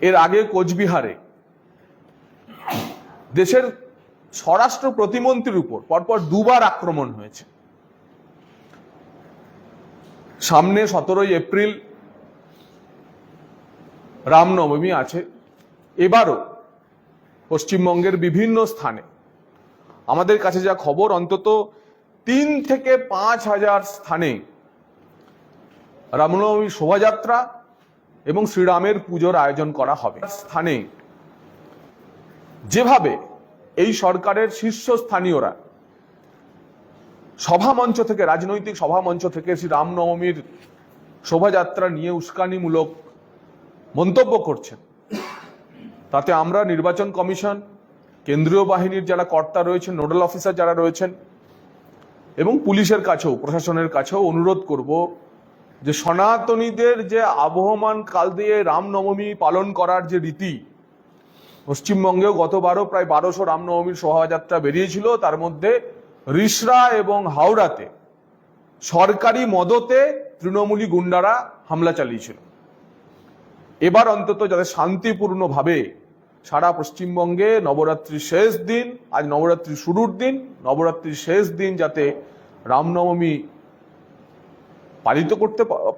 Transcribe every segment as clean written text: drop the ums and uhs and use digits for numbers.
এর আগে কোচবিহারে দেশের স্বরাষ্ট্র প্রতিমন্ত্রীর উপর পরপর দুবার আক্রমণ হয়েছে। সামনে 17 এপ্রিল রামনবমী আছে। এবারও পশ্চিমবঙ্গের বিভিন্ন স্থানে আমাদের কাছে যা খবর, অন্তত 3 থেকে 5 হাজার স্থানে রামনবমী শোভাযাত্রা এবং শ্রীরামের পুজোর আয়োজন করা হবে। স্থানে যেভাবে এই সরকারের শীর্ষস্থানীয়রা সভামঞ্চ থেকে, রাজনৈতিক সভামঞ্চ থেকে শ্রী রামনবমীর শোভাযাত্রা নিয়ে উস্কানিমূলক মন্তব্য করছেন, তাতে আমরা নির্বাচন কমিশন, কেন্দ্রীয় বাহিনীর যারা কর্তা রয়েছেন, নোডাল অফিসার যারা রয়েছেন এবং পুলিশের কাছেও, প্রশাসনের কাছেও অনুরোধ করব যে সনাতনীদের যে আবহমান কাল দিয়ে রামনবমী পালন করার যে রীতি, পশ্চিমবঙ্গেও গতবারও প্রায় 1200 রামনবমীর শোভাযাত্রা বেরিয়েছিল, তার মধ্যে রিষড়া এবং হাওড়াতে সরকারি মদতে তৃণমূলী গুন্ডারা হামলা চালিয়েছিল। এবার অন্তত যাতে শান্তিপূর্ণভাবে সারা পশ্চিমবঙ্গে নবরাত্রির শেষ দিন, আজ নবরাত্রির শুরুর দিন, নবরাত্রির শেষ দিন যাতে রামনবমী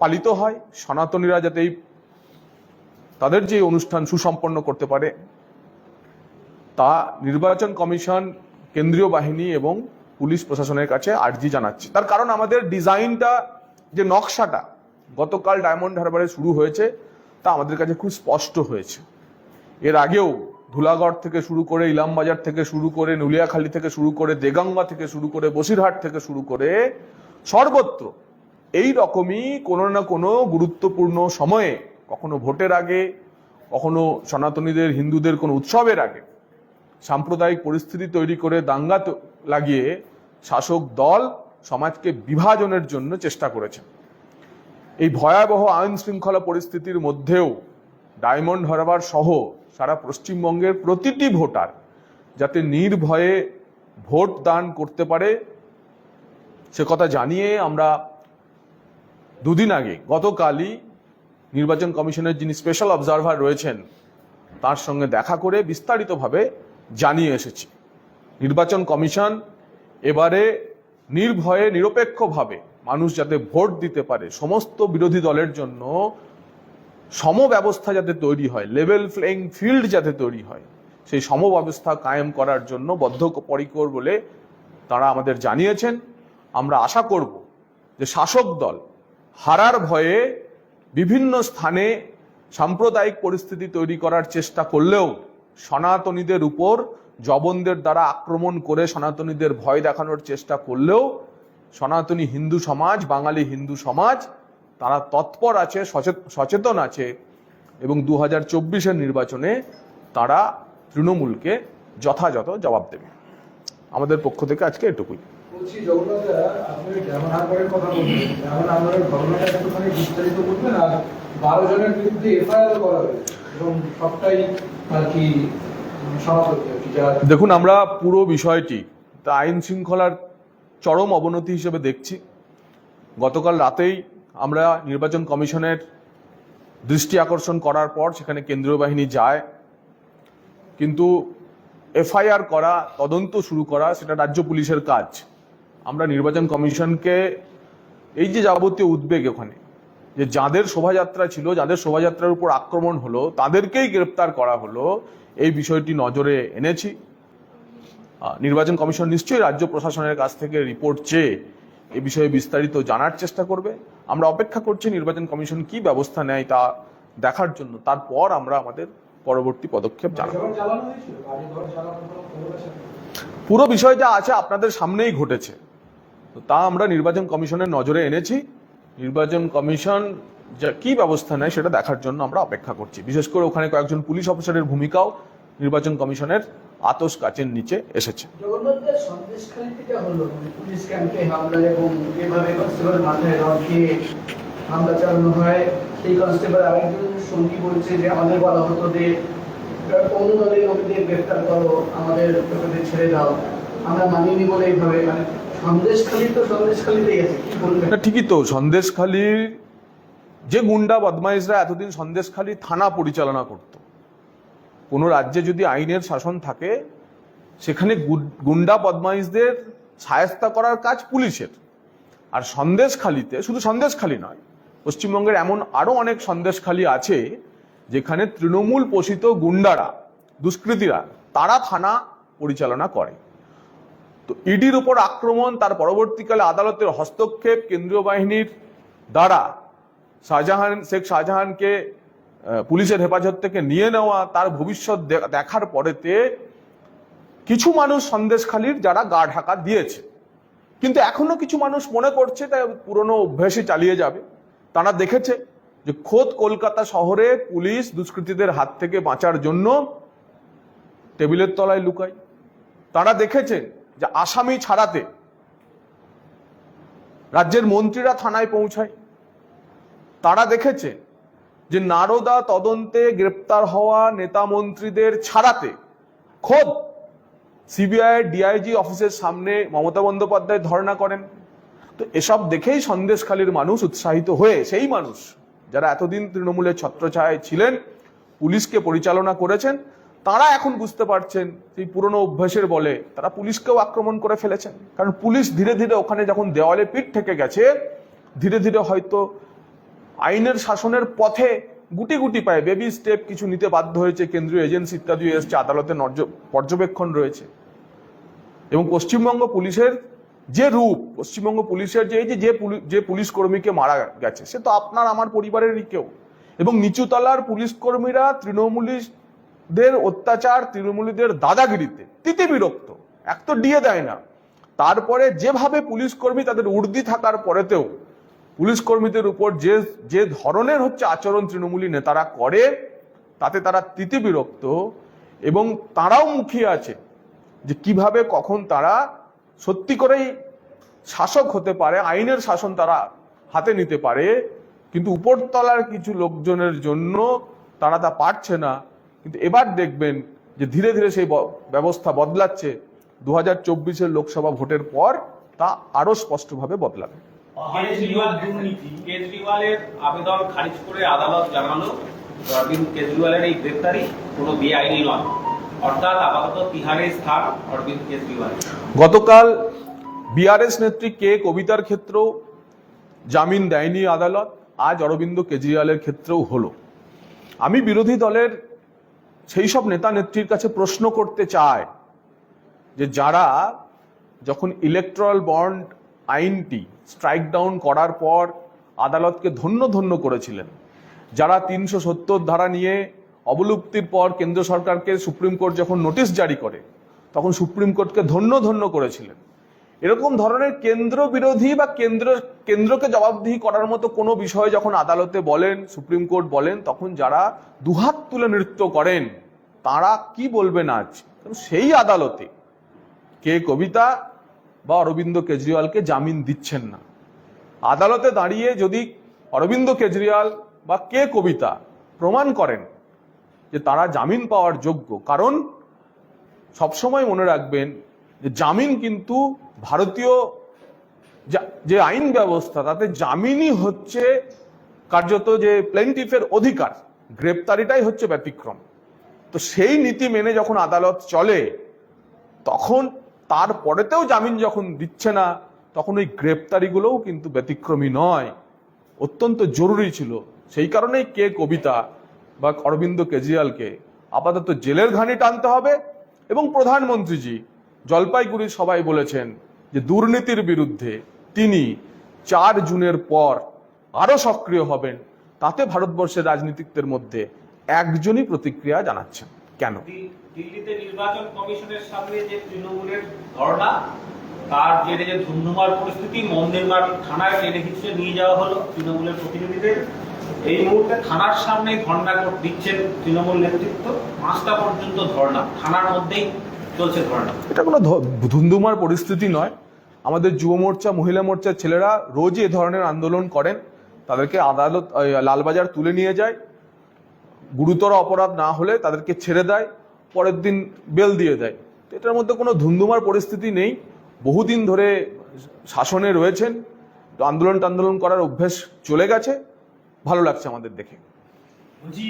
পালিত হয়, সনাতনীরা যাতে তাদের যে অনুষ্ঠান সুসম্পন্ন করতে পারে, তা নির্বাচন কমিশন, কেন্দ্রীয় বাহিনী এবং পুলিশ প্রশাসনের কাছে আর্জি জানাচ্ছে। তার কারণ আমাদের ডিজাইনটা, যে নকশাটা গতকাল ডায়মন্ড হারবারে শুরু হয়েছে, তা আমাদের কাছে খুব স্পষ্ট হয়েছে। এর আগেও ধুলাগড় থেকে শুরু করে, ইলামবাজার থেকে শুরু করে, নুলিয়াখালী থেকে শুরু করে, দেগঙ্গা থেকে শুরু করে, বসিরহাট থেকে শুরু করে সর্বত্র এই রকমই কোনো না কোনো গুরুত্বপূর্ণ সময়ে, কখনো ভোটের আগে, কখনো সনাতনীদের, হিন্দুদের কোনো উৎসবের আগে সাম্প্রদায়িক পরিস্থিতি তৈরি করে দাঙ্গা লাগিয়ে শাসক দল সমাজকে বিভাজনের জন্য চেষ্টা করেছে। এই ভয়াবহ আইন শৃঙ্খলা পরিস্থিতির মধ্যেও ডায়মন্ড হারবার সহ সারা পশ্চিমবঙ্গের প্রতিটি ভোটার যাতে নির্ভয়ে ভোট দান করতে পারে, সে কথা জানিয়ে আমরা দুদিন আগে, গতকালই নির্বাচন কমিশনের যিনি স্পেশাল অবজারভার রয়েছেন তার সঙ্গে দেখা করে বিস্তারিতভাবে জানিয়ে এসেছি। নির্বাচন কমিশন এবারে নির্ভয়ে, নিরপেক্ষভাবে মানুষ যাতে ভোট দিতে পারে, সমস্ত বিরোধী দলের জন্য সমব্যবস্থা যাতে তৈরি হয়, লেভেল প্লেইং ফিল্ড যাতে তৈরি হয়, সেই সমব্যবস্থা কায়েম করার জন্য বদ্ধপরিকর বলে তারা আমাদের জানিয়েছেন। আমরা আশা করব যে শাসক দল হারার ভয়ে বিভিন্ন স্থানে সাম্প্রদায়িক পরিস্থিতি তৈরি করার চেষ্টা করলেও, সনাতনীদের উপর জবনদের দ্বারা আক্রমণ করে সনাতনীদের ভয় দেখানোর চেষ্টা করলেও সনাতনী হিন্দু সমাজ, বাঙালি হিন্দু সমাজ তারা তৎপর আছে, সচেতন আছে এবং 2024-এর নির্বাচনে তারা তৃণমূলকে যথাযথ জবাব দেবে। আমাদের পক্ষ থেকে আজকে এটুকুই। দেখুন, আমরা পুরো বিষয়টি তা আইন শৃঙ্খলার চরম অবনতি হিসেবে দেখছি। গতকাল রাতেই আমরা নির্বাচন কমিশনের দৃষ্টি আকর্ষণ করার পর সেখানে কেন্দ্রীয় বাহিনী যায়, কিন্তু এফআইআর করা, তদন্ত শুরু করা সেটা রাজ্য পুলিশের কাজ। আমরা নির্বাচন কমিশনকে এই যে যাবতীয় উদ্বেগ ওখানে, যে যাদের শোভাযাত্রা ছিল, যাদের শোভাযাত্রার উপর আক্রমণ হলো, তাদেরকেই গ্রেপ্তার করা হলো, এই বিষয়টি নজরে এনেছি। নির্বাচন কমিশন নিশ্চয়ই রাজ্য প্রশাসনের কাছ থেকে রিপোর্ট চেয়ে এ বিষয়ে বিস্তারিত জানার চেষ্টা করবে। আমরা অপেক্ষা করছি নির্বাচন কমিশন কি ব্যবস্থা নেয় তা দেখার জন্য। তারপর আমরা আমাদের পরবর্তী পদক্ষেপ জানাবো। পুরো বিষয় যা আছে আপনাদের সামনেই ঘটেছে, তা আমরা নির্বাচন কমিশনের নজরে এনেছি। নির্বাচন কমিশন যা কি ব্যবস্থা নেয় সেটা দেখার জন্য আমরা অপেক্ষা করছি। বিশেষ করে ওখানে কয়েকজন পুলিশ অফিসারের ভূমিকাও নির্বাচন কমিশনের আতস কাচের নিচে এসেছে। ঠিকই তো, সন্দেশখালীর যে গুন্ডা বদমাইশরা এতদিন সন্দেশখালী থানা পরিচালনা করত, কোনো রাজ্যে যদি আইনের শাসন থাকে সেখানে গুন্ডা বদমাইশদের শায়েস্তা করার কাজ পুলিশের। আর সন্দেশখালিতে, শুধু সন্দেশখালি নয়, পশ্চিমবঙ্গের এমন আরো অনেক সন্দেশখালি আছে যেখানে তৃণমূল পোষিত গুন্ডারা, দুষ্কৃতীরা, তারা থানা পরিচালনা করে। তো ইডির উপর আক্রমণ, তার পরবর্তীকালে আদালতের হস্তক্ষেপ, কেন্দ্রীয় বাহিনীর দ্বারা শেখ শাহজাহানকে পুলিশের হেফাজত থেকে নিয়ে নেওয়া, তার ভবিষ্যৎ দেখার পরেতে কিছু মানুষ সন্দেশখালির যারা গা ঢাকা দিয়েছে, কিন্তু এখনো কিছু মানুষ মনে করছে তাই পুরনো অভ্যাসে চালিয়ে যাবে। তারা দেখেছে যে খোদ কলকাতা শহরে পুলিশ দুষ্কৃতীদের হাত থেকে বাঁচার জন্য টেবিলের তলায় লুকায়। তারা দেখেছেন যে আসামি ছাড়াতে রাজ্যের মন্ত্রীরা থানায় পৌঁছায়। তারা দেখেছে যে নারদা তদন্তে গ্রেপ্তার হওয়া নেতা মন্ত্রীদের ছাড়াতে খোদ সিবিআই ডিআইজি অফিসের সামনে মমতা বন্দ্যোপাধ্যায় ধর্ণা করেন। তো এসব দেখেই সন্দেশখালীর মানুষ উৎসাহিত হয়ে, সেই মানুষ যারা এতদিন তৃণমূলের ছত্রছায়ায় ছিলেন, পুলিশকে পরিচালনা করেছেন, তারা এখন বুঝতে পারছেন সেই পুরনো অভ্যাসের বলে তারা পুলিশকেও আক্রমণ করে ফেলেছেন। কারণ পুলিশ ধীরে ধীরে ওখানে যখন দেওয়ালে পিঠ থেকে গেছে, ধীরে ধীরে হয়তো আইনের শাসনের পথে গুটি গুটি পায় বেবি স্টেপ কিছু নিতে বাধ্য হয়েছে। কেন্দ্রীয় এজেন্সি ইত্যাদি এসছে, আদালতের পর্যবেক্ষণ রয়েছে। এবং পশ্চিমবঙ্গ পুলিশের যে রূপ, পশ্চিমবঙ্গ পুলিশের যে পুলিশ কর্মীকে মারা গেছে, সে তো আপনার আমার পরিবারেরই কেউ। এবং নিচুতলার পুলিশ কর্মীরা তৃণমূলীদের অত্যাচার, তৃণমূলীদের দাদাগিরিতে তিতিবিরক্ত, এক তো ডিএ দেয় না, তারপরে যেভাবে পুলিশ কর্মী তাদের উর্দি থাকার পরেতেও পুলিশ কর্মীদের উপর যে ধরনের আচরণ তৃণমূলী নেতারা করে, তাতে তারা তিতিবিরক্ত। এবং তারাও মুখিয়ে আছে যে কিভাবে কখন তারা সত্যি করেই শাসক হতে পারে, আইনের শাসন তারা হাতে নিতে পারে, কিন্তু উপরতলার কিছু লোকজনের জন্য তারা তা পারছে না। কিন্তু এবার দেখবেন যে ধীরে ধীরে সেই ব্যবস্থা বদলাচ্ছে। 2024-এর লোকসভা ভোটের পর তা আরো স্পষ্টভাবে বদলাবে। কেজরিওয়ালের আবেদন খারিজ করে আদালত জানালো অরবিন্দ কেজরিওয়ালের এই গ্রেফতারি কোনো বেআইনি নয়, অর্থাৎ আপাতত তিহারে স্থান অরবিন্দ কেজরিওয়াল। গতকাল বিআরএস নেত্রী কে কবিতার ক্ষেত্রেও জামিন দেয়নি আদালত, আজ অরবিন্দ কেজরিওয়ালের ক্ষেত্রেও হলো। আমি বিরোধী দলের সেই সব নেতা নেত্রীর কাছে প্রশ্ন করতে চাই যে যারা যখন ইলেকট্রাল বন্ড আইনটি স্ট্রাইক ডাউন করার পর আদালতকে ধন্য ধন্য করেছিলেন, যারা 370 ধারা নিয়ে অবলুপ্তির পর কেন্দ্র সরকারকে সুপ্রিম কোর্ট যখন নোটিশ জারি করে তখন সুপ্রিম কোর্টকে ধন্য ধন্য করেছিলেন, এরকম ধরনের কেন্দ্র বিরোধী বা কেন্দ্রকে জবাবদিহি করার মতো কোনো বিষয় যখন আদালতে বলেন, সুপ্রিম কোর্ট বলেন, তখন যারা দুহাত তুলে নৃত্য করেন তারা কি বলবেন আজ? সেই আদালতে কে কবিতা বা অরবিন্দ কেজরিওয়ালকে জামিন দিচ্ছেন না। আদালতে দাঁড়িয়ে যদি অরবিন্দ কেজরিওয়াল বা কে কবিতা প্রমাণ করেন যে তারা জামিন পাওয়ার যোগ্য, কারণ সবসময় মনে রাখবেন যে জামিন কিন্তু ভারতীয় যে আইন ব্যবস্থা তাতে জামিনই হচ্ছে কার্যত যে প্লেন্টিফের অধিকার, গ্রেপ্তারিটাই হচ্ছে ব্যতিক্রম। তো সেই নীতি মেনে যখন আদালত চলে তখন তারপরেতেও জামিন যখন দিচ্ছে না, তখন ওই গ্রেপ্তারিগুলোও কিন্তু ব্যতিক্রমী নয়, অত্যন্ত জরুরি ছিল। সেই কারণেই কে কবিতা বা অরবিন্দ কেজরিওয়ালকে আপাতত জেলের ঘানি টানতে হবে। এবং প্রধানমন্ত্রীজি জলপাইগুড়ি সবাই বলেছেন যে দুর্নীতির বিরুদ্ধে তিনি 4 জুনের পর আরো সক্রিয় হবেন। তাতে ভারতবর্ষের রাজনীতিকদের মধ্যে একজনই প্রতিক্রিয়া জানাচ্ছেন। কেন? দিল্লিতে নির্বাচন কমিশনের সামনে যে তৃণমূলের ধর্ণা, তার জেরে যে ধুমধুমার পরিস্থিতি, মন্দিরমার থানায় টেনে হিচড়ে নিয়ে যাওয়া হলো তৃণমূলের প্রতিনিধিদের। এই মুহূর্তে থানার সামনে ধর্ণা দিচ্ছেন তৃণমূল নেতৃত্ব, 5টা পর্যন্ত ধর্ণা, থানার মধ্যেই চলছে ধর্ণা। এটা কোনো ধুমধুমার পরিস্থিতি নয়। আমাদের যুব মোর্চা, মহিলা মোর্চার ছেলেরা রোজই এ ধরনের আন্দোলন করেন, তাদেরকে আদালত লালবাজার তুলে নিয়ে যায়, গুরুতর অপরাধ না হলে তাদেরকে ছেড়ে দেয়, পরের দিন বেল দিয়ে দেয়। এটার মধ্যে কোনো ধুমধুমার পরিস্থিতি নেই। বহুদিন ধরে শাসনে রয়েছেন, আন্দোলন করার অভ্যেস চলে গেছে, ভালো লাগছে আমাদের দেখে। বলছি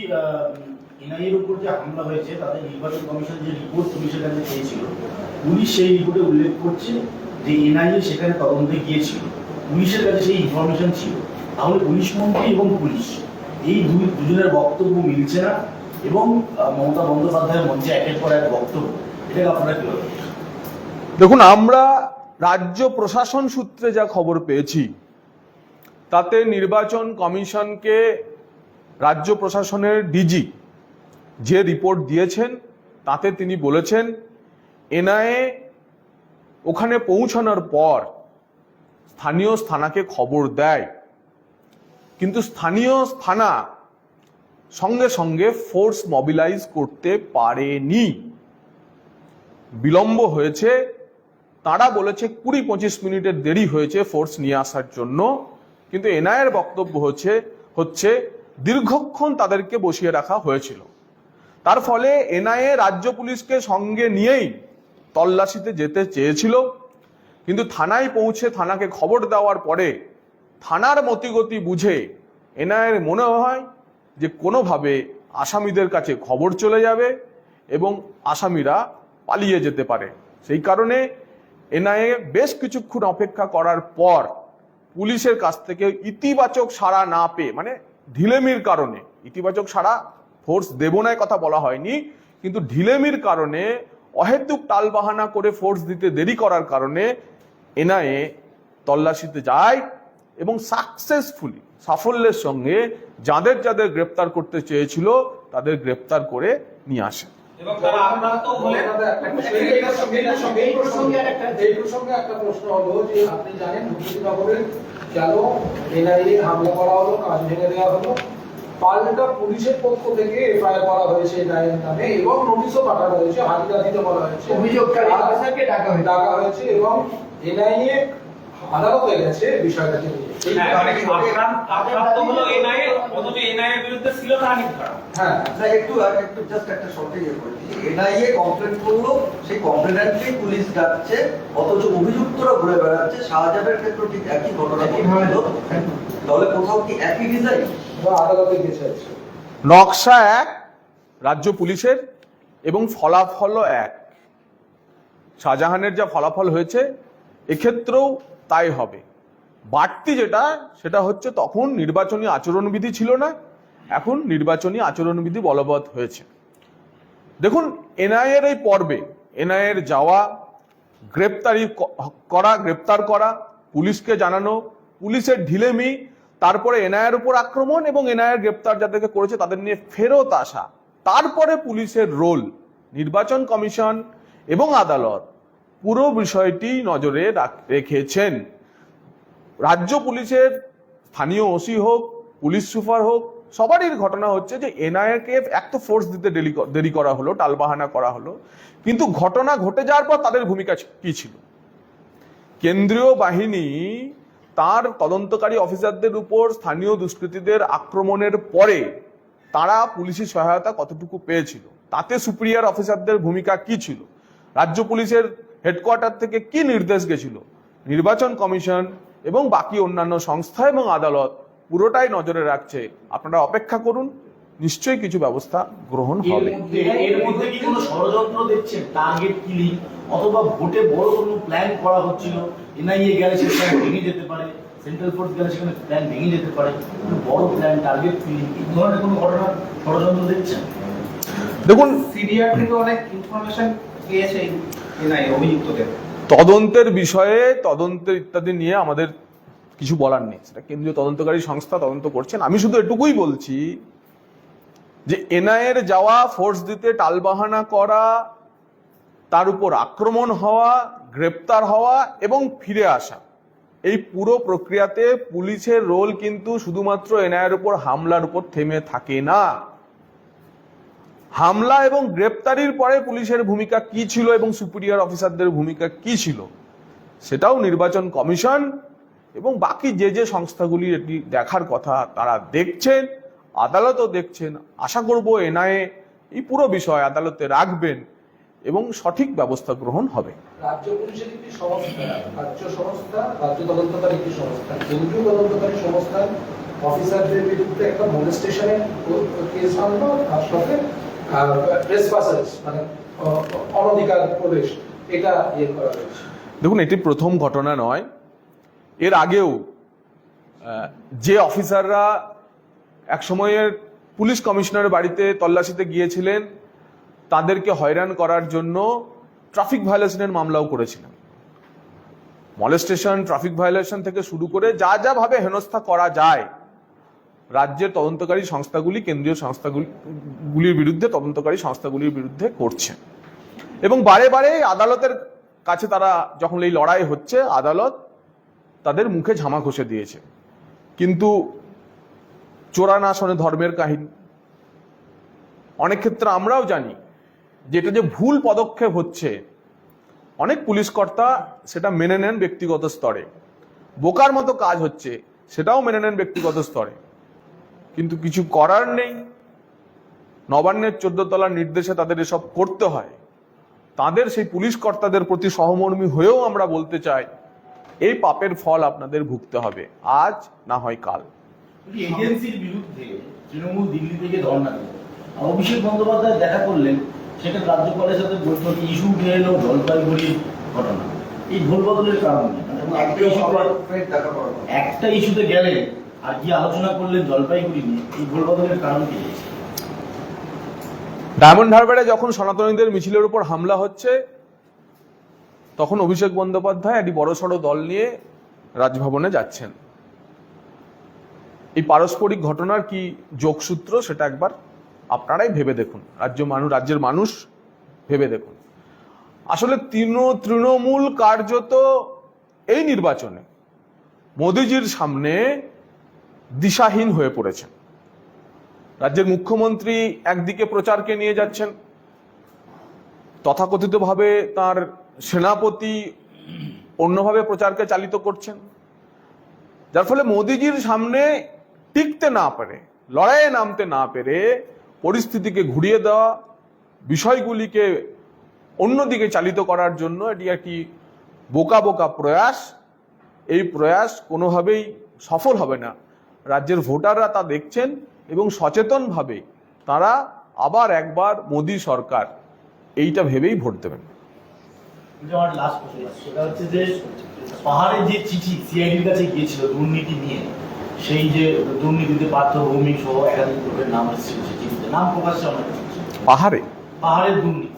এনআইএর উপর যে হামলা হয়েছে তাদের নির্বাচন কমিশন যে রিপোর্ট পুলিশের কাছে চেয়েছিল, পুলিশ সেই রিপোর্টে উল্লেখ করছে যে এনআইএ সেখানে তদন্তে গিয়েছিল, পুলিশের কাছে সেই ইনফরমেশন ছিল। তাহলে পুলিশ মন্ত্রী এবং পুলিশ এই দুজনের বক্তব্য মিলছে না, এবং মমতা বন্দ্যোপাধ্যায়ের মঞ্চে একের পর এক বক্তব্য, এটাকে আপনারা কিভাবে? দেখুন, আমরা রাজ্য প্রশাসন সূত্রে যা খবর পেয়েছি তাতে নির্বাচন কমিশনকে রাজ্য প্রশাসনের ডিজি যে রিপোর্ট দিয়েছেন তাতে তিনি বলেছেন এনআইএ ওখানে পৌঁছানোর পর স্থানীয় থানাকে খবর দেয়, কিন্তু স্থানীয় থানা সঙ্গে সঙ্গে ফোর্স মোবিলাইজ করতে পারেনি, বিলম্ব হয়েছে। তারা বলেছে 20-25 মিনিটের দেরি হয়েছে ফোর্স নিয়ে আসার জন্য, কিন্তু এনআইএর বক্তব্য হচ্ছে দীর্ঘক্ষণ তাদেরকে বসিয়ে রাখা হয়েছিল। তার ফলে এনআইএ রাজ্য পুলিশকে সঙ্গে নিয়েই তল্লাশিতে যেতে চেয়েছিল, কিন্তু থানায় পৌঁছে থানাকে খবর দেওয়ার পরে থানার মতিগতি বুঝে এনআইএর মনে হয় যে কোনোভাবে আসামিদের কাছে খবর চলে যাবে এবং আসামিরা পালিয়ে যেতে পারে। সেই কারণে এনআইএ বেশ কিছুক্ষণ অপেক্ষা করার পর পুলিশের কাছ থেকে ইতিবাচক সাড়া না পেয়ে, মানে ঢিলেমির কারণে, ইতিবাচক সাড়া ফোর্স দেব না কথা বলা হয়নি, কিন্তু ঢিলেমির কারণে অহেতুক টালবাহানা করে ফোর্স দিতে দেরি করার কারণে এনআইএ তল্লাশিতে যায় এবং সাকসেসফুলি, সাফল্যের সঙ্গে যাদের যাদের গ্রেপ্তার করতে চেয়েছিল তাদের গ্রেপ্তার করে নিয়ে আসে। এবং তারা আক্রান্ত হলে এই প্রসঙ্গে একটা প্রশ্ন হলো যে আপনি জানেন মুর্শিদাবাদের গেল এনআইএ হামলা করা হলো, কাজ ভেঙে দেওয়া হলো, পাল্টা পুলিশের পক্ষ থেকে এফআইআর করা হয়েছে এনআইএর নামে এবং নোটিশও পাঠানো হয়েছে, হাজিরা দিতে বলা হয়েছে, অভিযোগকারী ডাকা হয়েছে এবং এনআইএ আদালতে গেছে বিষয়টাকে নিয়ে। আক্রান্ত হলো এনআইএ, অথচ এনআইএর বিরুদ্ধে ছিল রানিং করা। হ্যাঁ, একটু জাস্ট একটা শর্টে বলছি, এনআইএ কমপ্লেন করলো, সেই কমপ্লেন্টকে পুলিশ ডাকছে, অথচ অভিযুক্তরা ঘুরে বেড়াচ্ছে। শাহজাহানের ক্ষেত্রে ঠিক একই ঘটনা ঘটলো, তাহলে কোথাও কি একই ডিজাইন আদালতে গেছে? নকশা এক রাজ্য পুলিশের এবং ফলাফলও এক। শাহজাহানের যা ফলাফল হয়েছে এক্ষেত্রেও তাই হবে। বাড়তি সেটা হচ্ছে তখন নির্বাচনী আচরণবিধি ছিল না, এখন নির্বাচনী আচরণবিধি বলবৎ হয়েছে। দেখুন, এনআইএর এই পর্বে এনআইএর যাওয়া, গ্রেপ্তার করা, পুলিশকে জানানো, পুলিশের ঢিলেমি, তারপরে এনআইএর উপর আক্রমণ এবং এনআইএর গ্রেপ্তার যাদেরকে করেছে তাদের নিয়ে ফেরত আসা, তারপরে পুলিশের রোল, নির্বাচন কমিশন এবং আদালত পুরো বিষয়টি নজরে রেখেছেন। রাজ্য পুলিশের স্থানীয় ওসি হোক, পুলিশ সুপার হোক, সবারই ঘটনা হচ্ছে যে এনআইএকে এক তো ফোর্স দিতে দেরি করা হলো, টালবাহানা করা হলো, কিন্তু ঘটনা ঘটে যাওয়ার পর তাদের ভূমিকা কি ছিল? কেন্দ্রীয় বাহিনী তার তদন্তকারী অফিসারদের উপর স্থানীয় দুষ্কৃতীদের আক্রমণের পরে তারা পুলিশি সহায়তা কতটুকু পেয়েছিল, তাতে সুপিরিয়র অফিসারদের ভূমিকা কি ছিল, রাজ্য পুলিশের হেডকোয়ার্টার থেকে কি নির্দেশ গেছিল, নির্বাচন কমিশন এবং বাকি অন্যান্য সংস্থা এবং আদালত পুরোটাই নজরে রাখছে। আপনারা অপেক্ষা করুন, নিশ্চয়ই কিছু ব্যবস্থা গ্রহণ হবে। এর মধ্যে কি কোনো ষড়যন্ত্র দেখছেন? টার্গেট কিলিং অথবা ভোটে বড় কোনো প্ল্যান করা হচ্ছিল, এনআইএ গেলে সে প্ল্যান ভেঙে যেতে পারে, সেন্ট্রাল ফোর্স গেলে সেখানে প্ল্যান ভেঙে যেতে পারে, বড় প্ল্যান, টার্গেট কিলিং, এই ধরনের কোনো ঘটনা ষড়যন্ত্র দেখছেন? দেখুন, সিরিয়ার থেকে অনেক ইনফরমেশন পেয়েছে এনআইএ অভিযুক্তদের। তদন্তের বিষয়ে, তদন্তের ইত্যাদি নিয়ে আমাদের কিছু বলার নেই, সেটা কেন্দ্রীয় তদন্তকারী সংস্থা তদন্ত করছেন। আমি শুধু এটুকুই বলছি যে এনআইএর যাওয়া, ফোর্স দিতে টালবাহানা করা, তার উপর আক্রমণ হওয়া, গ্রেপ্তার হওয়া এবং ফিরে আসা, এই পুরো প্রক্রিয়াতে পুলিশের রোল কিন্তু শুধুমাত্র এনআইএর উপর হামলার উপর থেমে থাকে না। হামলা এবং গ্রেপ্তারির পরে পুলিশের ভূমিকা কি ছিল এবং সুপিরিয়র অফিসারদের ভূমিকা কি ছিল সেটাও নির্বাচন কমিশন এবং বাকি যে সংস্থাগুলি এটি দেখার কথা তারা দেখছেন, আদালতও দেখছেন। আশা করব এনআইএ এই পুরো বিষয় আদালতে রাখবেন এবং সঠিক ব্যবস্থা গ্রহণ হবে। রাজ্য পুলিশের একটি সংস্থা, রাজ্য সংস্থা, রাজ্য তদন্তকারী একটি সংস্থা, কেন্দ্রীয় তদন্তকারী সংস্থার অফিসারদের বিরুদ্ধে একটা মোলেস্টেশনের কেস আনলো, তার সাথে ট্রেসপাসার্স মানে অনধিকার প্রবেশ, এটা ইয়ে করা হয়েছে। দেখুন, এটি প্রথম ঘটনা নয়। এর আগেও যে অফিসাররা এক সময়ের পুলিশ কমিশনারের বাড়িতে তল্লাশিতে গিয়েছিলেন, তাদেরকে হয়রান করার জন্য ট্রাফিক ভায়োলেশনের মামলাও করেছিলেন। মলেস্টেশন, ট্রাফিক ভায়োলেশন থেকে শুরু করে যা যা ভাবে হেনস্থা করা যায়, রাজ্যের তদন্তকারী সংস্থাগুলি, কেন্দ্রীয় সংস্থাগুলির বিরুদ্ধে, তদন্তকারী সংস্থাগুলির বিরুদ্ধে করছে। এবং বারে বারে আদালতের কাছে তারা যখন এই লড়াই হচ্ছে, আদালত তাদের মুখে ঝামা ঘষে দিয়েছে। কিন্তু চোরা না শোনে ধর্মের কাহিনী। অনেক ক্ষেত্রে আমরাও জানি যে এটা যে ভুল পদক্ষেপ হচ্ছে, অনেক পুলিশ কর্তা সেটা মেনে নেন ব্যক্তিগত স্তরে। বোকার মতো কাজ হচ্ছে, সেটাও মেনে নেন ব্যক্তিগত স্তরে। কিন্তু কিছু করার নেই। নবান্নের 14 তলার নির্দেশে তাদের এসব করতে হয়। তাদের সেই পুলিশ কর্তাদের প্রতি সহমর্মী হয়েও আমরা বলতে চাই, এই পাপের ফল আপনাদের ভুগতে হবে, আজ না হয় কাল। এজেন্সির বিরুদ্ধে তৃণমূল দিল্লি থেকে ধর্ণা দিল, অভিষেক বন্দ্যোপাধ্যায় দেখা করলেন, সেটা রাজ্যপালের সাথে বৈঠক, ইস্যু উঠে এলো জলপাইগুড়ির ঘটনা। এই ভুল বদলের কারণ একটা ইস্যুতে গেলে আর কি আলোচনা করলেন জলপাইগুড়ি নিয়ে, এই ভুল বদলের কারণ কি? ডায়মন্ড হারবারে যখন সনাতনীদের মিছিলের উপর হামলা হচ্ছে, তখন অভিষেক বন্দ্যোপাধ্যায় একটি বড়সড় দল নিয়ে রাজভবনে যাচ্ছেন। এই পারস্পরিক ঘটনার কি যোগসূত্র, সেটা একবার আপনারাই ভেবে দেখুন, রাজ্যের মানুষ ভেবে দেখুন। আসলে তৃণমূল কার্যত এই নির্বাচনে মোদিজির সামনে দিশাহীন হয়ে পড়েছেন। রাজ্যের মুখ্যমন্ত্রী একদিকে প্রচারকে নিয়ে যাচ্ছেন, তথাকথিতভাবে তার সেনাপতি অন্যভাবে প্রচারকে চালিত করছেন, যার ফলে মোদিজির সামনে টিকতে না পেরে, লড়াইয়ে নামতে না পেরে, পরিস্থিতিকে ঘুরিয়ে দেওয়া, বিষয়গুলিকে অন্যদিকে চালিত করার জন্য এটি একটি বোকা বোকা প্রয়াস। এই প্রয়াস কোনোভাবেই সফল হবে না। রাজ্যের ভোটাররা তা দেখছেন এবং সচেতনভাবে তারা আবার একবার মোদী সরকার এইটা ভেবেই ভোট দেবেন। আমার লাস্ট কোশ্চেন, সেটা হচ্ছে যে পাহাড়ে যে চিঠি সিআইডির কাছে গিয়েছিল দুর্নীতি নিয়ে, সেই যে দুর্নীতিতে পার্থ ভৌমিক সহ একাধিক লোকের নাম এসেছিল সেই চিঠিতে, নাম প্রকাশ্যে অনেক পাহাড়ের দুর্নীতি,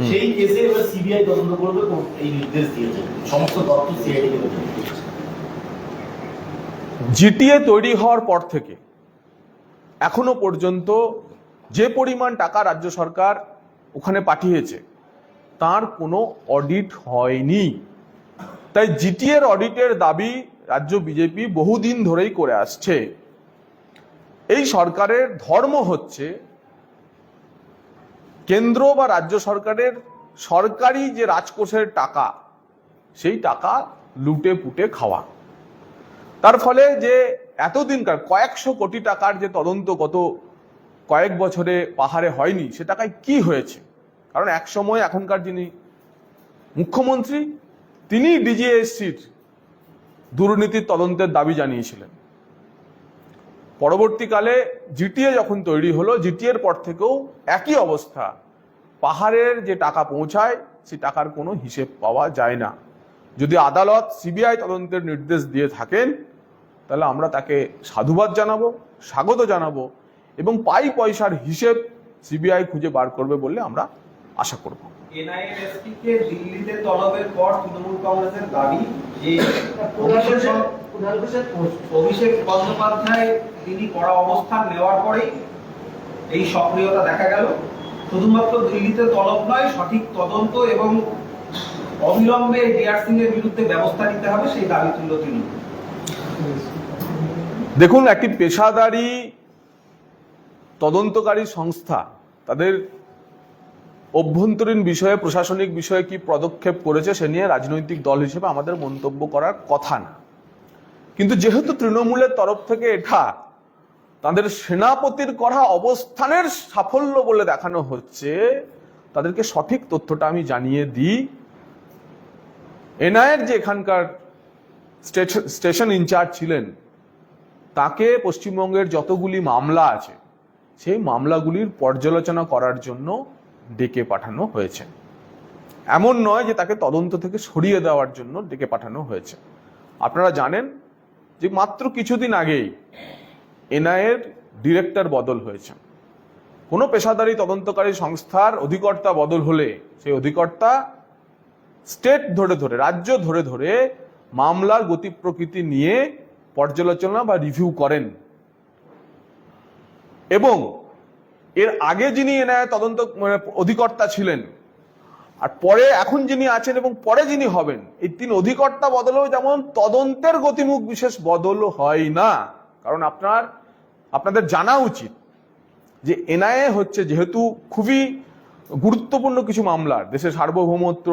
সেই কেসে এবার সিবিআই তদন্ত করবে, এই নির্দেশ দিয়েছে, সমস্ত তথ্য সিআইডি কে দেবে। জিটিএ তৈরি হওয়ার পর থেকে এখনো পর্যন্ত যে পরিমাণ টাকা রাজ্য সরকার ওখানে পাঠিয়েছে, তার কোনো অডিট হয়নি। তাই জিটিএর অডিটের দাবি রাজ্য বিজেপি বহুদিন ধরেই করে আসছে। এই সরকারের ধর্ম হচ্ছে কেন্দ্র বা রাজ্য সরকারের সরকারি যে রাজকোষের টাকা, সেই টাকা লুটে পুটে খাওয়া। তার ফলে যে এতদিনকার কয়েকশো কোটি টাকার যে তদন্ত গত কয়েক বছরে পাহাড়ে হয়নি, সে টাকায় কি হয়েছে? কারণ এক সময় এখনকার যিনি মুখ্যমন্ত্রী, তিনি ডিজিএসসির দুর্নীতির তদন্তের দাবি জানিয়েছিলেন। পরবর্তীকালে জিটিএ যখন তৈরি হলো, জিটিএর পর থেকেও একই অবস্থা। পাহাড়ের যে টাকা পৌঁছায়, সে টাকার কোনো হিসেব পাওয়া যায় না। যদি আদালত সিবিআই তদন্তের নির্দেশ দিয়ে থাকেন, তাহলে আমরা তাকে সাধুবাদ জানাবো, স্বাগত জানাবো, এবং পয়সার হিসেব সিবিআই খুঁজে বার করবে বলে আমরা আশা করব। এনআইএসপি কে দিল্লিতে তলবের পর তৃণমূল কংগ্রেসের দাবি যে অভিষেক বন্দ্যোপাধ্যায় তিনি কড়া অবস্থান নেওয়ার পরেই এই সক্রিয়তা দেখা গেল। শুধুমাত্র দিল্লিতে তলব নয়, সঠিক তদন্ত এবং অবিলম্বে ডিআর সিং এর বিরুদ্ধে ব্যবস্থা নিতে হবে, সেই দাবি তুলল তিনি। দেখুন, একটি পেশাদারী তদন্তকারী সংস্থা তাদের অভ্যন্তরীণ বিষয়ে, প্রশাসনিক বিষয়ে কি পদক্ষেপ করেছে, সে নিয়ে রাজনৈতিক দল হিসেবে আমাদের মন্তব্য করার কথা না। কিন্তু যেহেতু তৃণমূলের তরফ থেকে এটা তাদের সেনাপতির করা অবস্থানের সাফল্য বলে দেখানো হচ্ছে, তাদেরকে সঠিক তথ্যটা আমি জানিয়ে দিই। এনআইএর যে এখানকার স্টেশন ইনচার্জ ছিলেন, তাকে পশ্চিমবঙ্গের যতগুলি মামলা আছে সেই মামলাগুলির পর্যালোচনা করার জন্য ডেকে পাঠানো হয়েছে। এমন নয় যে তাকে তদন্ত থেকে সরিয়ে দেওয়ার জন্য ডেকে পাঠানো হয়েছে। আপনারা জানেন যে মাত্র কিছুদিন আগেই এনআইএর ডিরেক্টর বদল হয়েছে। কোনো পেশাদারী তদন্তকারী সংস্থার অধিকর্তা বদল হলে সেই অধিকর্তা স্টেট ধরে ধরে, রাজ্য ধরে ধরে মামলার গতি প্রকৃতি নিয়ে পর্যালোচনা বা রিভিউ করেন। এবং এর আগে যিনি এনআইএ তদন্ত অধিকর্তা ছিলেন, আর পরে এখন যিনি আছেন এবং পরে যিনি হবেন, এই 3 অধিকর্তা বদলেও যেমন তদন্তের গতিমুখ বিশেষ বদল হয় না। কারণ আপনাদের জানা উচিত যে এনআইএ হচ্ছে যেহেতু খুবই গুরুত্বপূর্ণ কিছু মামলার, দেশের সার্বভৌমত্ব,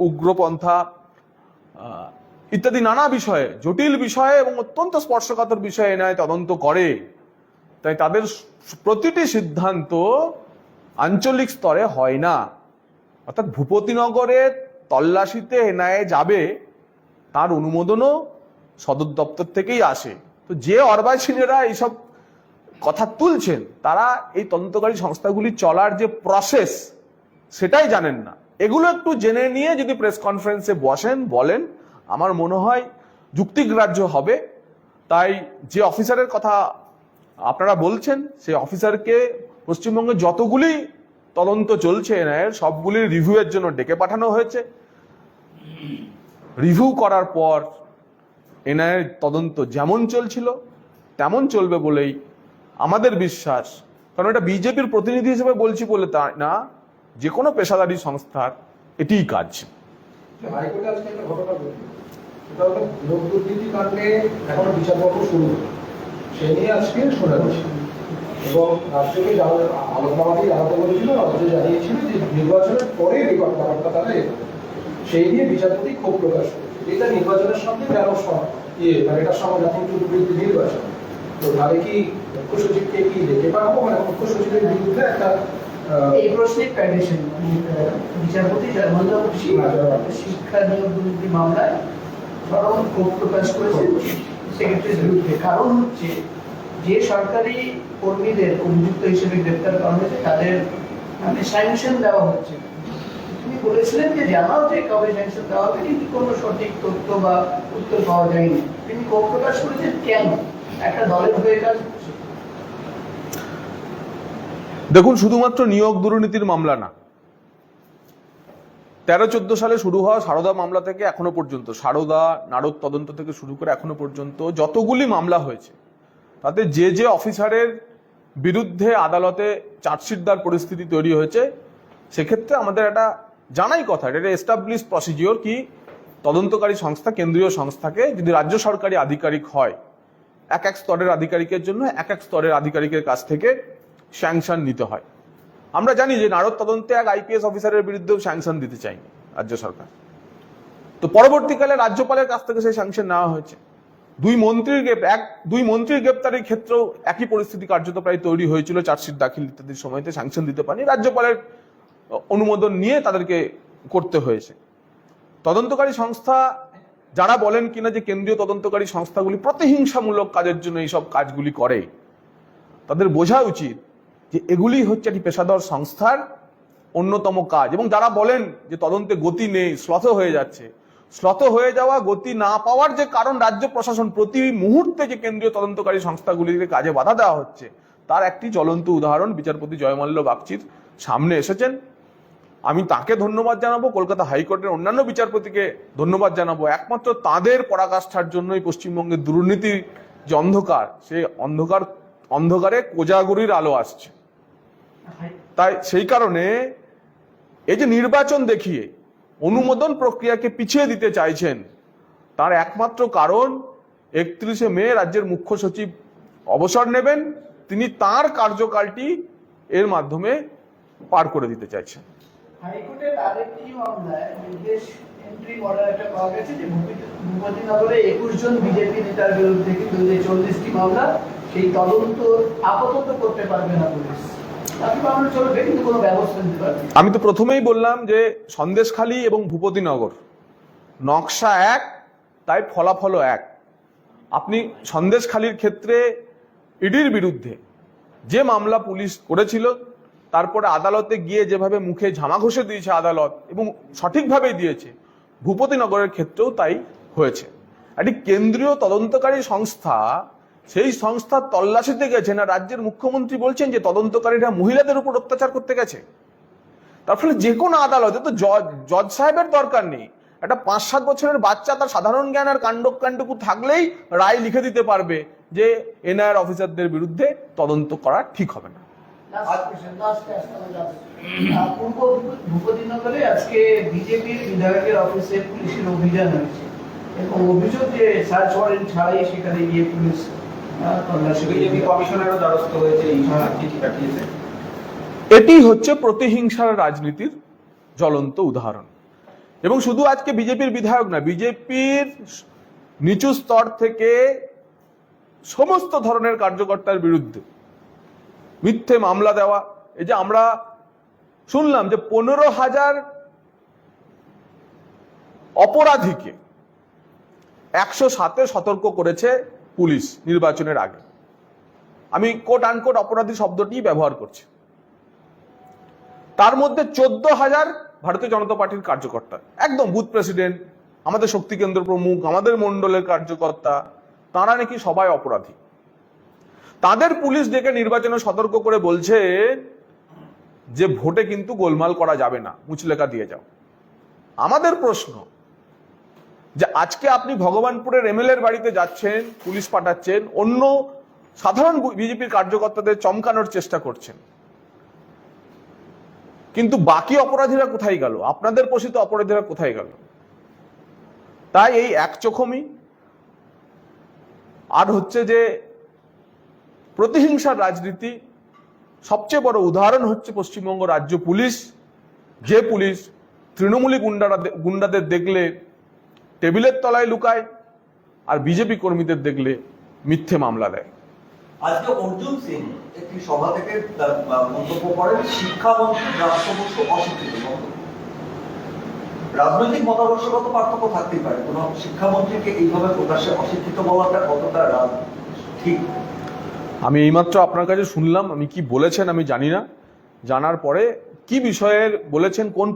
উগ্রপন্থা ইত্যাদি নানা বিষয়ে, জটিল বিষয়ে এবং অত্যন্ত স্পর্শকাতর বিষয়ে এনআইএ তদন্ত করে, তাই তাদের প্রতিটি সিদ্ধান্ত আঞ্চলিক স্তরে হয় না। অর্থাৎ ভূপতিনগরে তল্লাশিতে এনআইএ যাবে, তার অনুমোদনও সদর দপ্তর থেকেই আসে। তো যে অর্বাচীনেরা এইসব কথা তুলছেন, তারা এই তদন্তকারী সংস্থাগুলি চলার যে প্রসেস সেটাই জানেন না। এগুলো একটু জেনে নিয়ে যদি প্রেস কনফারেন্সে বলেন, আমার মনে হয় যুক্তিগ্রাহ্য হবে। তাই যে অফিসারের কথা আপনারা বলছেন, সেই অফিসারকে পশ্চিমবঙ্গে যতগুলি তদন্ত চলছে এনআইএর সবগুলির রিভিউয়ের জন্য ডেকে পাঠানো হয়েছে। রিভিউ করার পর এনআইএর তদন্ত যেমন চলছিল তেমন চলবে বলেই আমাদের বিশ্বাস। কারণ এটা বিজেপির প্রতিনিধি হিসেবে বলছি বলে তা না, যে কোনো পেশাদারী সংস্থার এটিই কাজ। হাইকোর্টে আজকে একটা ঘটনা ঘটল, সেটা হলো লোক দুর্নীতি কাণ্ডে এখনো বিচারপর্ব শুরু হলো, সে নিয়ে আজকে শুনানি ছিল। এবং রাজ্যকে আলোচনাতেই জানাতে বলেছিল, রাজ্য জানিয়েছিল যে নির্বাচনের পরে রেকর্ড ব্যাপারটা তারা সেই নিয়ে বিচারপতি ক্ষোভ প্রকাশ করেছে। এটা নির্বাচনের সঙ্গে কেন মানে এটার সঙ্গে যখন চতুর্বৃত্তি নির্বাচন, তো তাহলে কি মুখ্য সচিবকে কি দেখে পাবো, মানে মুখ্য সচিবের বিরুদ্ধে একটা এই প্রশ্নে প্যাডিশন বিচারপতি শিক্ষা নিয়োগ দুর্নীতি মামলায় চরম ক্ষোভ প্রকাশ করেছেন সেক্রেটারির বিরুদ্ধে। কারণ হচ্ছে যে সরকারি কর্মীদের অভিযুক্ত হিসেবে গ্রেপ্তার করা হয়েছে তাদের মানে স্যাংশন দেওয়া হচ্ছে। তিনি বলেছিলেন যে জানাও যে কবে স্যাংশন দেওয়া হবে, কিন্তু কোনো সঠিক তথ্য বা উত্তর পাওয়া যায়নি। তিনি ক্ষোভ প্রকাশ করেছেন কেন একটা দলের হয়ে কাজ। দেখুন, শুধুমাত্র নিয়োগ দুর্নীতির মামলা না, 13-14 সালে শুরু হওয়া সারদা মামলা থেকে এখনো পর্যন্ত, সারদা নারদ তদন্ত থেকে শুরু করে এখনো পর্যন্ত যতগুলি মামলা হয়েছে, তাতে যে অফিসারের বিরুদ্ধে আদালতে চার্জশিট দেওয়ার পরিস্থিতি তৈরি হয়েছে, সেক্ষেত্রে আমাদের একটা জানাই কথা, এটা এস্টাবলিশ প্রসিডিওর কি তদন্তকারী সংস্থা, কেন্দ্রীয় সংস্থাকে যদি রাজ্য সরকারি আধিকারিক হয়, এক স্তরের আধিকারিকের জন্য এক স্তরের আধিকারিকের কাছ থেকে স্যাংশন নিতে হয়। আমরা জানি যে নারদ তদন্তে এক আইপিএস অফিসারের বিরুদ্ধেও স্যাংশন দিতে চায়নি রাজ্য সরকার। তো পরবর্তীকালে রাজ্যপালের কাছ থেকে সেই স্যাংশন নেওয়া হয়েছে। দুই মন্ত্রীর গ্রেপ্তারের ক্ষেত্রেও একই পরিস্থিতি কার্যত প্রায় তৈরি হয়েছিল, চার্জশিট দাখিল ইত্যাদির সময়তে স্যাংশন দিতে পারেনি, রাজ্যপালের অনুমোদন নিয়ে তাদেরকে করতে হয়েছে। তদন্তকারী সংস্থা যারা বলেন কিনা যে কেন্দ্রীয় তদন্তকারী সংস্থাগুলি প্রতিহিংসামূলক কাজের জন্য এইসব কাজগুলি করে, তাদের বোঝা উচিত যে এগুলি হচ্ছে একটি পেশাদার সংস্থার অন্যতম কাজ। এবং যারা বলেন যে তদন্তে গতি নেই, শ্লথ হয়ে যাচ্ছে, শ্লথ হয়ে যাওয়া, গতি না পাওয়ার যে কারণ রাজ্য প্রশাসন প্রতি মুহূর্তে যে কেন্দ্রীয় তদন্তকারী সংস্থাগুলিকে কাজে বাধা দেওয়া হচ্ছে, তার একটি জ্বলন্ত উদাহরণ বিচারপতি জয়মাল্য বাগচির সামনে এসেছেন। আমি তাকে ধন্যবাদ জানাবো, কলকাতা হাইকোর্টের অন্যান্য বিচারপতিকে ধন্যবাদ জানাবো। একমাত্র তাদের পরাকাষ্ঠার জন্যই পশ্চিমবঙ্গের দুর্নীতির যে অন্ধকার, সেই অন্ধকারে কোজাগরির আলো আসছে। তাই সেই কারণে এই যে নির্বাচন দেখিয়ে অনুমোদন প্রক্রিয়াকে পিছিয়ে দিতে চাইছেন, তার একমাত্র কারণ 31শে মে রাজ্যের মুখ্য সচিব অবসর নেবেন, তিনি তার কার্যকালটি এর মাধ্যমে পার করে দিতে চাইছেন। হাইকোর্টের আরেকটি মামলায় বিদেশ এন্ট্রি অর্ডার একটা পাওয়া গেছে যে ভূপতিনগরে 21 জন বিজেপি নেতার বিরুদ্ধে কিন্তু 40টি মামলা, সেই তদন্ত আপাতত করতে পারবে না পুলিশ। আমি তো প্রথমেই বললাম যে সন্দেশখালী এবং ভূপতিনগর নকশা এক, তাই ফলাফলও এক। আপনি সন্দেশখালির ক্ষেত্রে ইডির বিরুদ্ধে যে মামলা পুলিশ করেছিল, তারপরে আদালতে গিয়ে যেভাবে মুখে ঝামা ঘষে দিয়েছে আদালত, এবং সঠিকভাবেই দিয়েছে, ভূপতিনগরের ক্ষেত্রেও তাই হয়েছে। একটি কেন্দ্রীয় তদন্তকারী সংস্থা, সেই সংস্থার তল্লাশিতে গেছে না, রাজ্যের মুখ্যমন্ত্রী বলছেন যে তদন্তকারীরা মহিলাদের উপর অত্যাচার করতে গেছে। তার ফলে যে কোনো আদালতে তো জজ সাহেবের দরকার নেই, একটা 5-7 বছরের বাচ্চা তার সাধারণ জ্ঞান আর কাণ্ডজ্ঞানটুকু থাকলেই রায় লিখে দিতে পারবে যে এনআইআর অফিসারদের বিরুদ্ধে তদন্ত করা ঠিক হবে না। পূর্ব ভূপতিনগরে আজকে বিজেপির বিধায়কের অফিসে পুলিশের অভিযান হয়েছে এবং অভিযোগ যে সার্চ ওয়ারেন্ট ছাড়াই সেখানে গিয়ে পুলিশ তল্লাশি বিজেপি কমিশনারও দ্বারস্থ হয়েছে, এই চিঠি পাঠিয়েছে। এটি হচ্ছে প্রতিহিংসার রাজনীতির জ্বলন্ত উদাহরণ। এবং শুধু আজকে বিজেপির বিধায়ক না, বিজেপির নিচু স্তর থেকে সমস্ত ধরনের কার্যকর্তার বিরুদ্ধে মিথ্যে মামলা দেওয়া। এই যে আমরা শুনলাম যে 15,000 অপরাধীকে 107-এ সতর্ক করেছে পুলিশ নির্বাচনের আগে। আমি কোট আনকোট অপরাধী শব্দটি ব্যবহার করছি। তার মধ্যে 14,000 ভারতীয় জনতা পার্টির কার্যকর্তা, একদম বুথ প্রেসিডেন্ট, আমাদের শক্তি কেন্দ্র প্রমুখ, আমাদের মন্ডলের কার্যকর্তা, তারা নাকি সবাই অপরাধী। তাদের পুলিশ ডেকে নির্বাচনে সতর্ক করে বলছে যে ভোটে কিন্তু গোলমাল করা যাবে না, মুচলেখা দিয়ে যাও। আমাদের প্রশ্ন যে আজকে আপনি ভগবানপুরের এমএলএর বাড়িতে যাচ্ছেন, পুলিশ পাঠাচ্ছেন, অন্য সাধারণ বিজেপির কার্যকর্তাদের চমকানোর চেষ্টা করছেন, কিন্তু বাকি অপরাধীরা কোথায় গেল? আপনাদের পোষিত অপরাধীরা কোথায় গেল? তাই এই একচোখমি আর হচ্ছে যে প্রতিহিংসার রাজনীতি, সবচেয়ে বড় উদাহরণ হচ্ছে পশ্চিমবঙ্গ রাজ্য পুলিশ, যে পুলিশ তৃণমূলী গুন্ডাদের দেখলে টেবিলের তলায় লুকায় আর বিজেপি কর্মীদের দেখলে মিথ্যে মামলা দেয়। আজকে অর্জুন সিং একটি সভা থেকে মন্তব্য করেন, শিক্ষামন্ত্রীর রাষ্ট্রবর্ষ অশিক্ষিত। রাজনৈতিক মতাদর্শগত পার্থক্য থাকতেই পারে, কোন শিক্ষামন্ত্রীকে এইভাবে প্রকাশ্যে অশিক্ষিত বলাটা কতটা ঠিক? আমি এইমাত্র আপনার কাছে শুনলাম, আমি কি বলেছেন আমি জানি না, জানার পরে কি বিষয়ের বলেছেন, কোন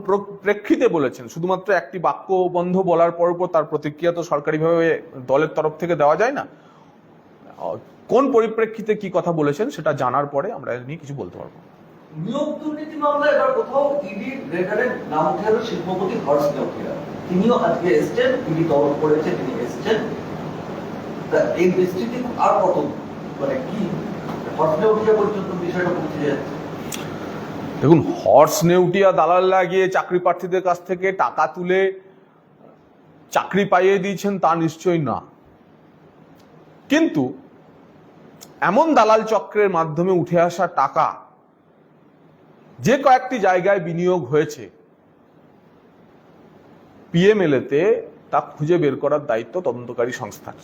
প্রেক্ষিতে বলেছেন, শুধুমাত্র একটি বাক্য বন্ধ বলার পর তার প্রতিক্রিয়া তো সরকারিভাবে দলের তরফ থেকে দেওয়া যায় না। কোন পরিপ্রেক্ষিতে কি কথা বলেছেন সেটা জানার পরে আমরা নিয়ে কিছু বলতে পারবো। নিয়োগ দুর্নীতি মামলায় এবার কোথাও ইডি রেডারের নাম উঠে এলো শিল্পপতি হর্ষ নেউটিয়া। তিনিও আজকে এসছেন, ইডি তলব করেছে, তিনি এসছেন। এই বিস্তৃতি আর কত, মানে কি হর্ষ নেউটিয়া পর্যন্ত বিষয়টা পৌঁছে যাচ্ছে? দেখুন, হর্ষ নেউটিয়া দালাল লাগিয়ে চাকরি প্রার্থীদের কাছ থেকে টাকা তুলে চাকরি পাইয়ে দিয়েছেন তা নিশ্চয়ই না, কিন্তু এমন দালাল চক্রের মাধ্যমে উঠে আসা টাকা যে কয়েকটি জায়গায় বিনিয়োগ হয়েছে, পিএমএলএতে তা খুঁজে বের করার দায়িত্ব তদন্তকারী সংস্থার।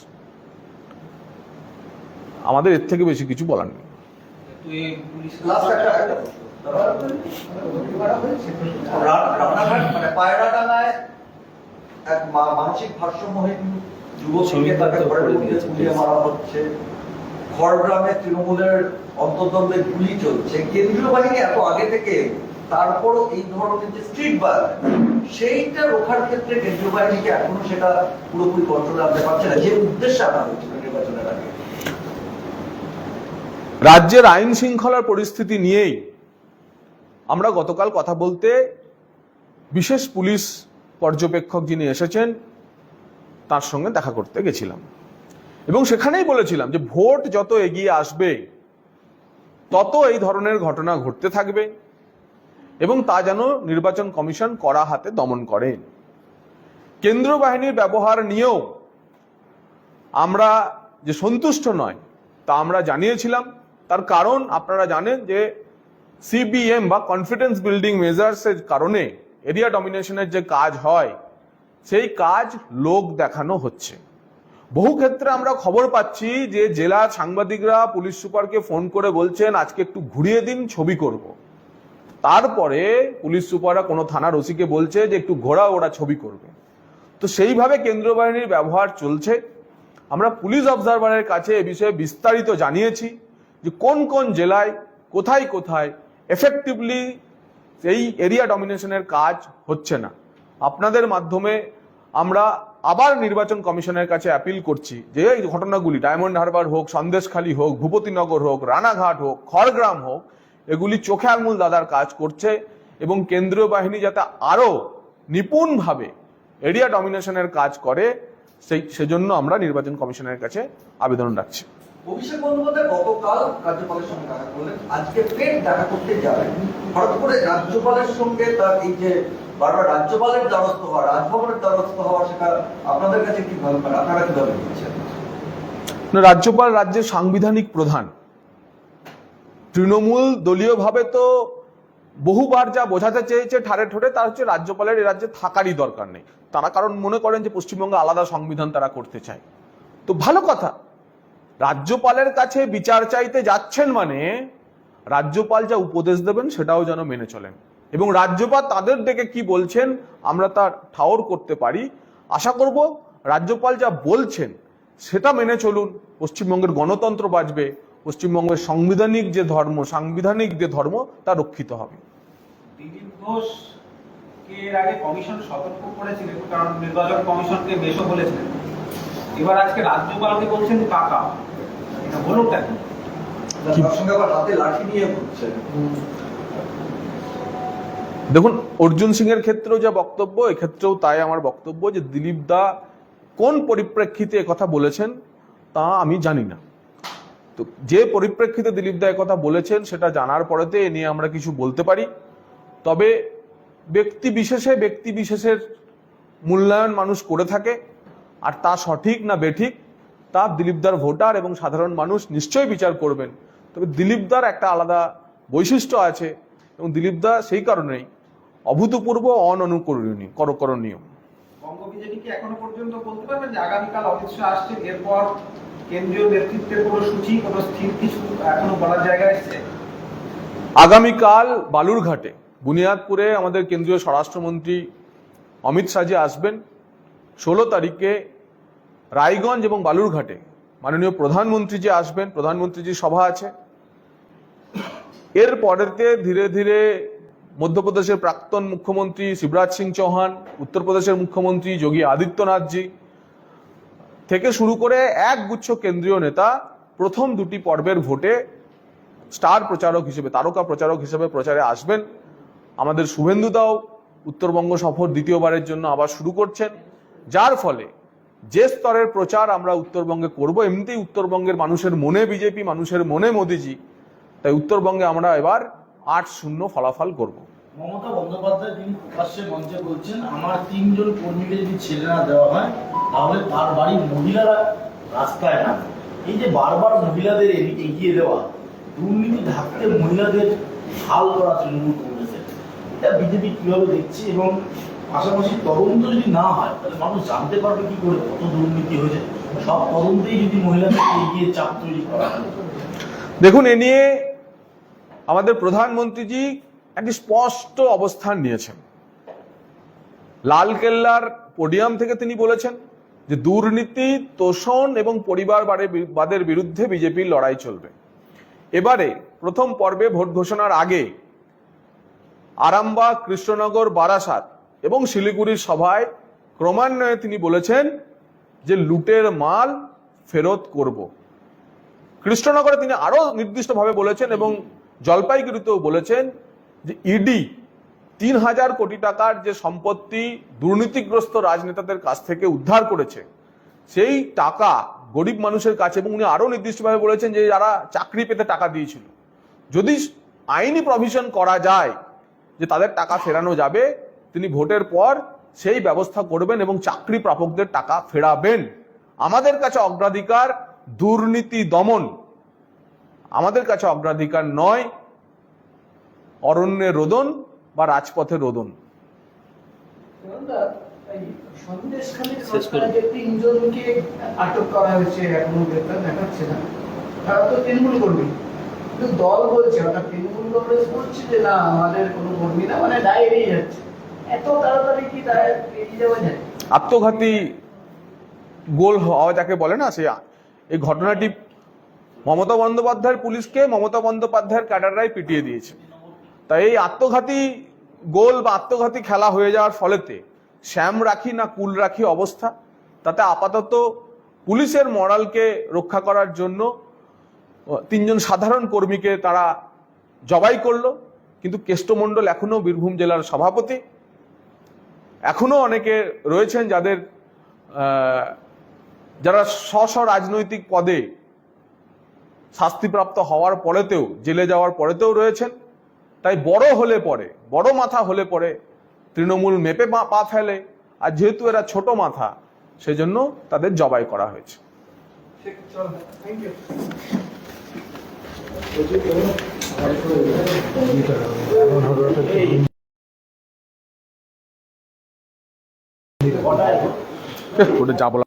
আমাদের এর থেকে বেশি কিছু বলার নেই। লাস্ট একটা রানাঘাট মানে পায়রাডাঙ্গায় এক মানসিক ভারসাম্যহীন যুবককে তাকে ঘরের মধ্যে পুড়িয়ে মারা হচ্ছে। খড়গ্রামে তৃণমূলের অন্তর্দ্বন্দ্বে গুলি চলছে। কেন্দ্রীয় বাহিনী এত আগে থেকে, তারপরও এই ধরনের যে স্ট্রিট ভায়োলেন্স, সেইটা রোখার ক্ষেত্রে কেন্দ্রীয় বাহিনীকে এখনো সেটা পুরোপুরি কন্ট্রোলে আনতে পারছে না, যে উদ্দেশ্যে আনা হয়েছিল নির্বাচনের আগে। রাজ্যের আইন শৃঙ্খলার পরিস্থিতি নিয়েই আমরা গতকাল কথা বলতে বিশেষ পুলিশ পর্যবেক্ষক যিনি এসেছেন তার সঙ্গে দেখা করতে গেছিলাম, এবং সেখানেই বলেছিলাম যে ভোট যত এগিয়ে আসবে তত এই ধরনের ঘটনা ঘটতে থাকবে এবং তা যেন নির্বাচন কমিশন কড়া হাতে দমন করে। কেন্দ্রীয় বাহিনীর ব্যবহার নিয়েও আমরা যে সন্তুষ্ট নয় তা আমরা জানিয়েছিলাম। তার কারণ আপনারা জানেন যে সিবিএম বা কনফিডেন্স বিল্ডিং মেজার্সের কারণে এরিয়া ডমিনেশনের যে কাজ হয় সেই কাজ লোক দেখানো হচ্ছে। বহু ক্ষেত্রে আমরা খবর পাচ্ছি যে জেলার সাংবাদিকরা পুলিশ সুপারকে ফোন করে বলছেন আজকে একটু ঘুরিয়ে দিন, ছবি করব। তারপরে পুলিশ সুপাররা কোনো থানার ওসিকে বলছে যে একটু ঘোরা, ওরা ছবি করবে। তো তো সেইভাবে কেন্দ্রীয় বাহিনীর ব্যবহার চলছে। আমরা পুলিশ অবজারভারের কাছে এ বিষয়ে বিস্তারিত জানিয়েছি যে কোন কোন জেলায় কোথায় কোথায় এফেক্টিভলি এই এরিয়া ডমিনেশনের কাজ হচ্ছে না। আপনাদের মাধ্যমে আমরা আবার নির্বাচন কমিশনের কাছে অ্যাপিল করছি যে এই ঘটনাগুলি ডায়মন্ড হারবার হোক, সন্দেশখালী হোক, ভূপতিনগর হোক, রানাঘাট হোক, খড়গ্রাম হোক, এগুলি চোখে আঙুল দাদার কাজ করছে এবং কেন্দ্রীয় বাহিনী যাতে আরো নিপুণভাবে এরিয়া ডমিনেশনের কাজ করে সেজন্য আমরা নির্বাচন কমিশনের কাছে আবেদন রাখছি। অভিষেক বন্দ্যোপাধ্যায় গতকাল রাজ্যপালের সঙ্গে দেখা করলেন, আজকে ফের দেখা করতে যাবেন। হঠাৎ করে রাজ্যপালের সঙ্গে তার এই যে বারবার রাজ্যপালের দ্বারস্থ হওয়া, রাজভবনের দ্বারস্থ হওয়া, সেটা আপনাদের কাছে কিভাবে, মানে আপনারা কিভাবে দিচ্ছেন? রাজ্যপাল রাজ্যের সাংবিধানিক প্রধান। তৃণমূল দলীয়ভাবে তো বহুবার যা বোঝাতে চেয়েছে ঠাড়ে ঠোঁটে, তা হচ্ছে রাজ্যপালের এই রাজ্যে থাকারই দরকার নেই। তারা কারণ মনে করেন যে পশ্চিমবঙ্গে আলাদা সংবিধান তারা করতে চায়। তো ভালো কথা, রাজ্যপালের কাছে বিচার চাইতে যাচ্ছেন মানে রাজ্যপাল যা উপদেশ দেবেন সেটাও যেন মেনে চলেন, এবং রাজ্যপাল তাদের ডেকে কি বলছেন আমরা তা ঠাওর করতে পারি। আশা করব রাজ্যপাল যা বলছেন সেটা মেনে চলুন, পশ্চিমবঙ্গের গণতন্ত্র বাঁচবে, পশ্চিমবঙ্গের সাংবিধানিক যে ধর্ম তা রক্ষিত হবে। দিলীপ ঘোষ কে এর আগে কমিশন সতর্ক করেছিলেন, কারণ নির্বাচন কমিশনকে বেশও বলেছিলেন। এবার আজকে রাজ্যপালকে বলছেন কাকা, এটা হলোটা কি? তার সঙ্গে আবার হাতে লাঠি নিয়ে ঘুরছেন। দেখুন, অর্জুন সিং এর ক্ষেত্রেও যা বক্তব্য, এক্ষেত্রেও তাই আমার বক্তব্য যে দিলীপ দা কোন পরিপ্রেক্ষিতে কথা বলেছেন তা আমি জানি না। তো যে পরিপ্রেক্ষিতে দিলীপ দা কথা বলেছেন সেটা জানার পরেতে এ নিয়ে আমরা কিছু বলতে পারি। তবে ব্যক্তি বিশেষের মূল্যায়ন মানুষ করে থাকে, আর তা সঠিক না বেঠিক তা দিলীপ দার ভোটার এবং সাধারণ মানুষ নিশ্চয়ই বিচার করবেন। তবে দিলীপ দার একটা আলাদা বৈশিষ্ট্য আছে এবং দিলীপ দা সেই কারণেই অভূতপূর্ব করণীয়। বঙ্গ বিজেপি কি এখনো পর্যন্ত বলতে পারবেন যে আগামীকাল অমিত শাহ আসছেন, এরপর কেন্দ্রীয় নেতৃত্বের কোনো সূচি, কোনো স্থির কিছু এখনো বলার জায়গায় এসেছে? আগামীকাল বালুরঘাটে বুনিয়াদপুরে আমাদের কেন্দ্রীয় স্বরাষ্ট্রমন্ত্রী অমিত শাহ জি আসবেন। 16 তারিখে রায়গঞ্জ এবং বালুরঘাটে মাননীয় প্রধানমন্ত্রী জি আসবেন, প্রধানমন্ত্রীজির সভা আছে। এর পরেতে ধীরে ধীরে মধ্যপ্রদেশের প্রাক্তন মুখ্যমন্ত্রী শিবরাজ সিং চৌহান, উত্তরপ্রদেশের মুখ্যমন্ত্রী যোগী আদিত্যনাথজি থেকে শুরু করে একগুচ্ছ কেন্দ্রীয় নেতা প্রথম দুটি পর্বের ভোটে স্টার প্রচারক হিসেবে, তারকা প্রচারক হিসেবে প্রচারে আসবেন। আমাদের শুভেন্দু দাও উত্তরবঙ্গ সফর দ্বিতীয়বারের জন্য আবার শুরু করছেন, যার ফলে যে স্তরের প্রচার আমরা উত্তরবঙ্গে করব, এমনিতেই উত্তরবঙ্গের মানুষের মনে বিজেপি, মানুষের মনে মোদিজি, তাই উত্তরবঙ্গে আমরা এবার 8-0 ফলাফল করব। মমতা বন্দ্যোপাধ্যায় তিনি প্রকাশ্যে মঞ্চে বলছেন, আমার 3 জন কর্মীকে যদি ছেড়ে না দেওয়া হয় তাহলে তার বাড়ির মহিলারা রাস্তায় না। এই যে বারবার মহিলাদের এগিয়ে দেওয়া, দুর্নীতি ঢাকতে মহিলাদের হাল করা তৃণমূল কংগ্রেসের, এটা বিজেপি কিভাবে দেখছে? এবং পাশাপাশি তদন্ত যদি না হয় তাহলে মানুষ জানতে পারবে কি করে কত দুর্নীতি হয়েছে? সব তদন্তেই যদি মহিলাদেরকে এগিয়ে চাপ তৈরি করা হয়। দেখুন, এ নিয়ে আমাদের প্রধানমন্ত্রীজি একটি স্পষ্ট অবস্থান নিয়েছেন। লালকেল্লার পোডিয়াম থেকে তিনি বলেছেন যে দুর্নীতি, তোষণ এবং পরিবারবাদের বিরুদ্ধে বিজেপির লড়াই চলবে। এবারে প্রথম পর্বে ভোট ঘোষণার আগে আরামবাগ, কৃষ্ণনগর, বারাসাত এবং শিলিগুড়ির সভায় ক্রমান্বয়ে তিনি বলেছেন যে লুটের মাল ফেরত করব। কৃষ্ণনগরে তিনি আরো নির্দিষ্টভাবে বলেছেন এবং জলপাইগুড়িতেও বলেছেন যে ইডি 3000 কোটি টাকার যে সম্পত্তি দুর্নীতিগ্রস্ত রাজনেতাদের কাছ থেকে উদ্ধার করেছে, সেই টাকা গরিব মানুষের কাছে, এবং উনি আরো নির্দিষ্টভাবে বলেছেন যে যারা চাকরি পেতে টাকা দিয়েছিল, যদি আইনি প্রভিশন করা যায় যে তাদের টাকা ফেরানো যাবে, তিনি ভোটের পর সেই ব্যবস্থা করবেন এবং চাকরি প্রাপকদের টাকা ফেরাবেন। আমাদের কাছে অগ্রাধিকার দুর্নীতি দমন, আমাদের কাছে অগ্রাধিকার নয় অরণ্যে রোদন বা রাজপথে রোদন। সন্দেশখালীর ঘটনায় যে 3 জনকে আটক করা হয়েছে, এখনো গ্রেপ্তার দেখাচ্ছে না, তারা তো তৃণমূল কর্মী, কিন্তু দল বলছে, অর্থাৎ তৃণমূল কংগ্রেস বলছে যে না আমাদের কোনো কর্মী না, মানে দায় এড়িয়ে যাচ্ছে। এত তাড়াতাড়ি কি দায় এড়িয়ে যাওয়া যায়? আত্মঘাতী গোল হওয়া যাকে বলে না, সে এই ঘটনাটি মমতা বন্দ্যোপাধ্যায়ের পুলিশকে মমতা বন্দ্যোপাধ্যায়ের ক্যাডাররাই পিটিয়ে দিয়েছে। তাই এই আত্মঘাতী গোল বা আত্মঘাতী খেলা হয়ে যাওয়ার ফলেতে শ্যাম রাখি না কুল রাখি অবস্থা, তাতে আপাতত পুলিশের মরালকে রক্ষা করার জন্য 3 জন সাধারণ কর্মীকে তারা জবাই করলো। কিন্তু কেষ্টমণ্ডল এখনো বীরভূম জেলার সভাপতি, এখনো অনেকে রয়েছেন যারা স্ব রাজনৈতিক পদে শাস্তিপ্রাপ্ত হওয়ার পরেতেও, জেলে যাওয়ার পরেতেও রয়েছেন। তাই বড় মাথা হলে পরে তৃণমূল মেপে পা ফেলে, আর যেহেতু এরা ছোট মাথা সেজন্য তাদের জবাই করা হয়েছে। ওটা যা বলা